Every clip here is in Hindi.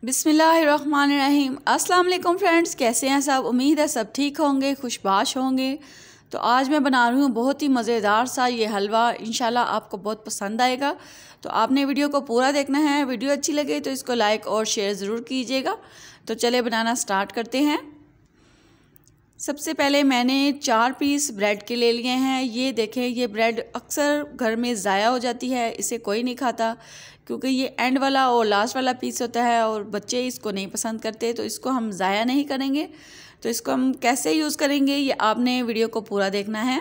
बिस्मिल्लाहिर्रहमानिर्रहीम। अस्सलाम वालेकुम फ्रेंड्स, कैसे हैं सब। उम्मीद है सब ठीक होंगे, खुशबाश होंगे। तो आज मैं बना रही हूँ बहुत ही मज़ेदार सा ये हलवा। इंशाल्लाह आपको बहुत पसंद आएगा। तो आपने वीडियो को पूरा देखना है। वीडियो अच्छी लगे तो इसको लाइक और शेयर ज़रूर कीजिएगा। तो चले बनाना स्टार्ट करते हैं। सबसे पहले मैंने 4 पीस ब्रेड के ले लिए हैं। ये देखें, ये ब्रेड अक्सर घर में ज़ाया हो जाती है, इसे कोई नहीं खाता क्योंकि ये एंड वाला और लास्ट वाला पीस होता है और बच्चे इसको नहीं पसंद करते। तो इसको हम ज़ाया नहीं करेंगे। तो इसको हम कैसे यूज़ करेंगे ये आपने वीडियो को पूरा देखना है।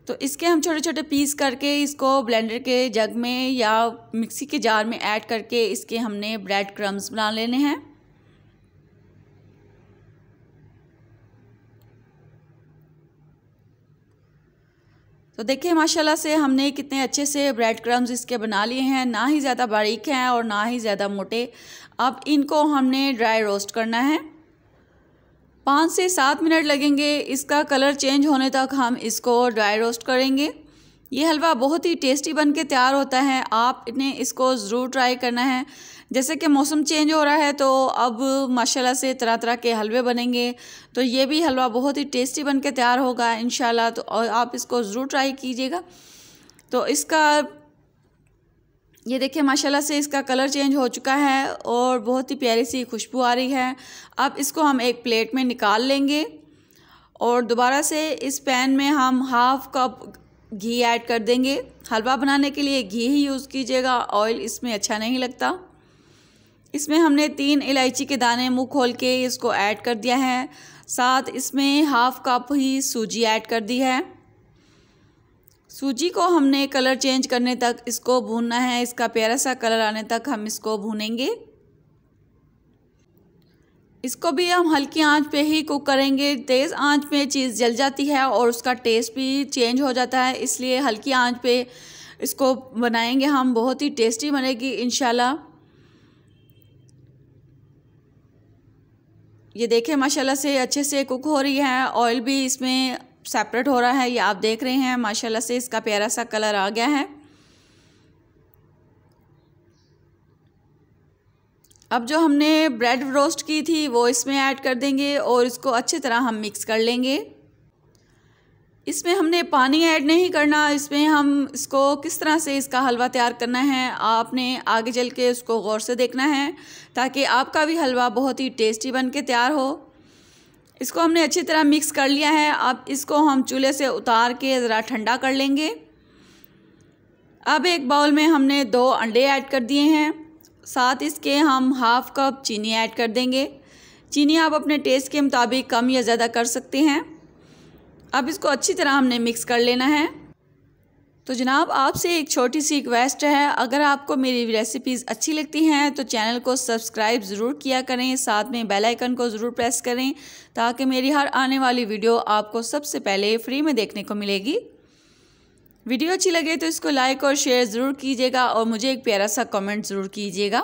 तो इसके हम छोटे छोटे पीस करके इसको ब्लेंडर के जग में या मिक्सी के जार में ऐड करके इसके हमने ब्रेड क्रम्स बना लेने हैं। तो देखिए माशाल्लाह से हमने कितने अच्छे से ब्रेड क्रम्स इसके बना लिए हैं। ना ही ज़्यादा बारीक हैं और ना ही ज़्यादा मोटे। अब इनको हमने ड्राई रोस्ट करना है। 5 से 7 मिनट लगेंगे। इसका कलर चेंज होने तक हम इसको ड्राई रोस्ट करेंगे। ये हलवा बहुत ही टेस्टी बन के तैयार होता है। आपने इसको ज़रूर ट्राई करना है। जैसे कि मौसम चेंज हो रहा है तो अब माशाल्लाह से तरह तरह के हलवे बनेंगे। तो ये भी हलवा बहुत ही टेस्टी बन के तैयार होगा इंशाल्लाह। तो और आप इसको ज़रूर ट्राई कीजिएगा। तो इसका ये देखिए माशाल्लाह से इसका कलर चेंज हो चुका है और बहुत ही प्यारी सी खुशबू आ रही है। अब इसको हम एक प्लेट में निकाल लेंगे और दोबारा से इस पैन में हम हाफ़ कप घी ऐड कर देंगे। हलवा बनाने के लिए घी ही यूज़ कीजिएगा, ऑयल इसमें अच्छा नहीं लगता। इसमें हमने 3 इलायची के दाने मुंह खोल के इसको ऐड कर दिया है। साथ इसमें हाफ़ कप ही सूजी ऐड कर दी है। सूजी को हमने कलर चेंज करने तक इसको भूनना है। इसका प्यारा सा कलर आने तक हम इसको भूनेंगे। इसको भी हम हल्की आंच पे ही कुक करेंगे। तेज़ आंच पे चीज़ जल जाती है और उसका टेस्ट भी चेंज हो जाता है, इसलिए हल्की आंच पे इसको बनाएंगे हम। बहुत ही टेस्टी बनेगी इंशाल्लाह। ये देखें माशाल्लाह से अच्छे से कुक हो रही है। ऑयल भी इसमें सेपरेट हो रहा है, ये आप देख रहे हैं। माशाल्लाह से इसका प्यारा सा कलर आ गया है। अब जो हमने ब्रेड रोस्ट की थी वो इसमें ऐड कर देंगे और इसको अच्छी तरह हम मिक्स कर लेंगे। इसमें हमने पानी ऐड नहीं करना। इसमें हम इसको किस तरह से इसका हलवा तैयार करना है आपने आगे चल के उसको गौर से देखना है ताकि आपका भी हलवा बहुत ही टेस्टी बन के तैयार हो। इसको हमने अच्छी तरह मिक्स कर लिया है। अब इसको हम चूल्हे से उतार के ज़रा ठंडा कर लेंगे। अब एक बाउल में हमने 2 अंडे ऐड कर दिए हैं। साथ इसके हम हाफ़ कप चीनी ऐड कर देंगे। चीनी आप अपने टेस्ट के मुताबिक कम या ज़्यादा कर सकते हैं। अब इसको अच्छी तरह हमने मिक्स कर लेना है। तो जनाब आपसे एक छोटी सी रिक्वेस्ट है, अगर आपको मेरी रेसिपीज़ अच्छी लगती हैं तो चैनल को सब्सक्राइब ज़रूर किया करें। साथ में बेल आइकन को ज़रूर प्रेस करें ताकि मेरी हर आने वाली वीडियो आपको सबसे पहले फ्री में देखने को मिलेगी। वीडियो अच्छी लगे तो इसको लाइक और शेयर ज़रूर कीजिएगा और मुझे एक प्यारा सा कमेंट ज़रूर कीजिएगा।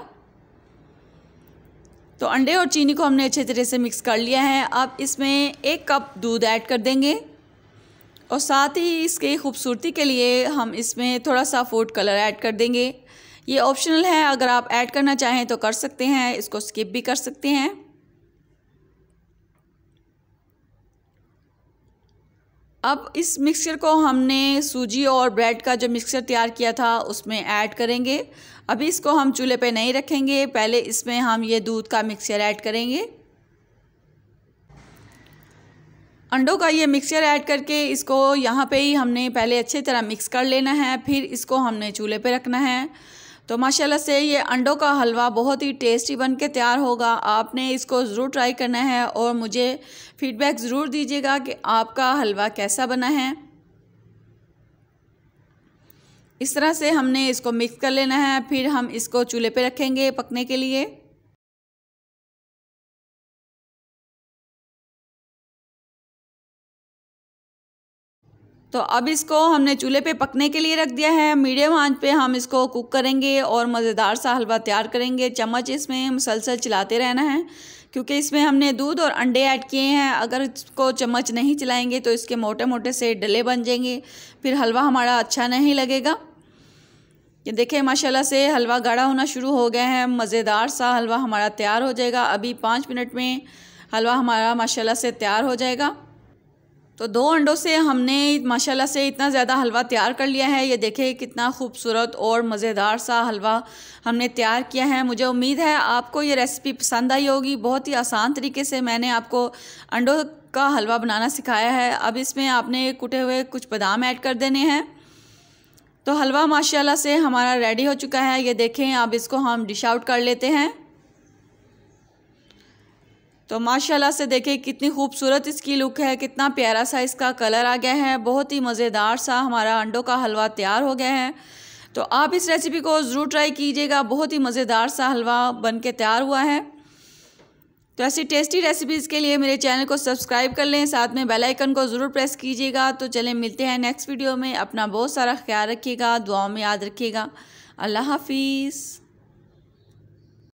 तो अंडे और चीनी को हमने अच्छे तरह से मिक्स कर लिया है। अब इसमें 1 कप दूध ऐड कर देंगे और साथ ही इसकी खूबसूरती के लिए हम इसमें थोड़ा सा फूड कलर ऐड कर देंगे। ये ऑप्शनल है, अगर आप ऐड करना चाहें तो कर सकते हैं, इसको स्किप भी कर सकते हैं। अब इस मिक्सचर को हमने सूजी और ब्रेड का जो मिक्सचर तैयार किया था उसमें ऐड करेंगे। अभी इसको हम चूल्हे पे नहीं रखेंगे, पहले इसमें हम ये दूध का मिक्सचर ऐड करेंगे। अंडों का ये मिक्सचर ऐड करके इसको यहाँ पे ही हमने पहले अच्छी तरह मिक्स कर लेना है, फिर इसको हमने चूल्हे पे रखना है। तो माशाल्लाह से ये अंडों का हलवा बहुत ही टेस्टी बन के तैयार होगा। आपने इसको ज़रूर ट्राई करना है और मुझे फीडबैक ज़रूर दीजिएगा कि आपका हलवा कैसा बना है। इस तरह से हमने इसको मिक्स कर लेना है, फिर हम इसको चूल्हे पे रखेंगे पकने के लिए। तो अब इसको हमने चूल्हे पे पकने के लिए रख दिया है। मीडियम आंच पे हम इसको कुक करेंगे और मज़ेदार सा हलवा तैयार करेंगे। चम्मच इसमें मुसलसल चलाते रहना है क्योंकि इसमें हमने दूध और अंडे ऐड किए हैं। अगर इसको चम्मच नहीं चलाएंगे तो इसके मोटे मोटे से डले बन जाएंगे, फिर हलवा हमारा अच्छा नहीं लगेगा। ये देखें माशाल्लाह से हलवा गाढ़ा होना शुरू हो गया है। मज़ेदार सा हलवा हमारा तैयार हो जाएगा। अभी 5 मिनट में हलवा हमारा माशाल्लाह से तैयार हो जाएगा। तो 2 अंडों से हमने माशाल्लाह से इतना ज़्यादा हलवा तैयार कर लिया है। ये देखें कितना खूबसूरत और मज़ेदार सा हलवा हमने तैयार किया है। मुझे उम्मीद है आपको ये रेसिपी पसंद आई होगी। बहुत ही आसान तरीके से मैंने आपको अंडों का हलवा बनाना सिखाया है। अब इसमें आपने कुटे हुए कुछ बादाम ऐड कर देने हैं। तो हलवा माशाल्लाह से हमारा रेडी हो चुका है। ये देखें, अब इसको हम डिश आउट कर लेते हैं। तो माशाल्लाह से देखें कितनी खूबसूरत इसकी लुक है, कितना प्यारा सा इसका कलर आ गया है। बहुत ही मज़ेदार सा हमारा अंडों का हलवा तैयार हो गया है। तो आप इस रेसिपी को ज़रूर ट्राई कीजिएगा। बहुत ही मज़ेदार सा हलवा बन के तैयार हुआ है। तो ऐसी टेस्टी रेसिपीज़ के लिए मेरे चैनल को सब्सक्राइब कर लें, साथ में बेल आइकन को ज़रूर प्रेस कीजिएगा। तो चलें मिलते हैं नेक्स्ट वीडियो में। अपना बहुत सारा ख्याल रखिएगा, दुआओं में याद रखिएगा। अल्लाह हाफिज़।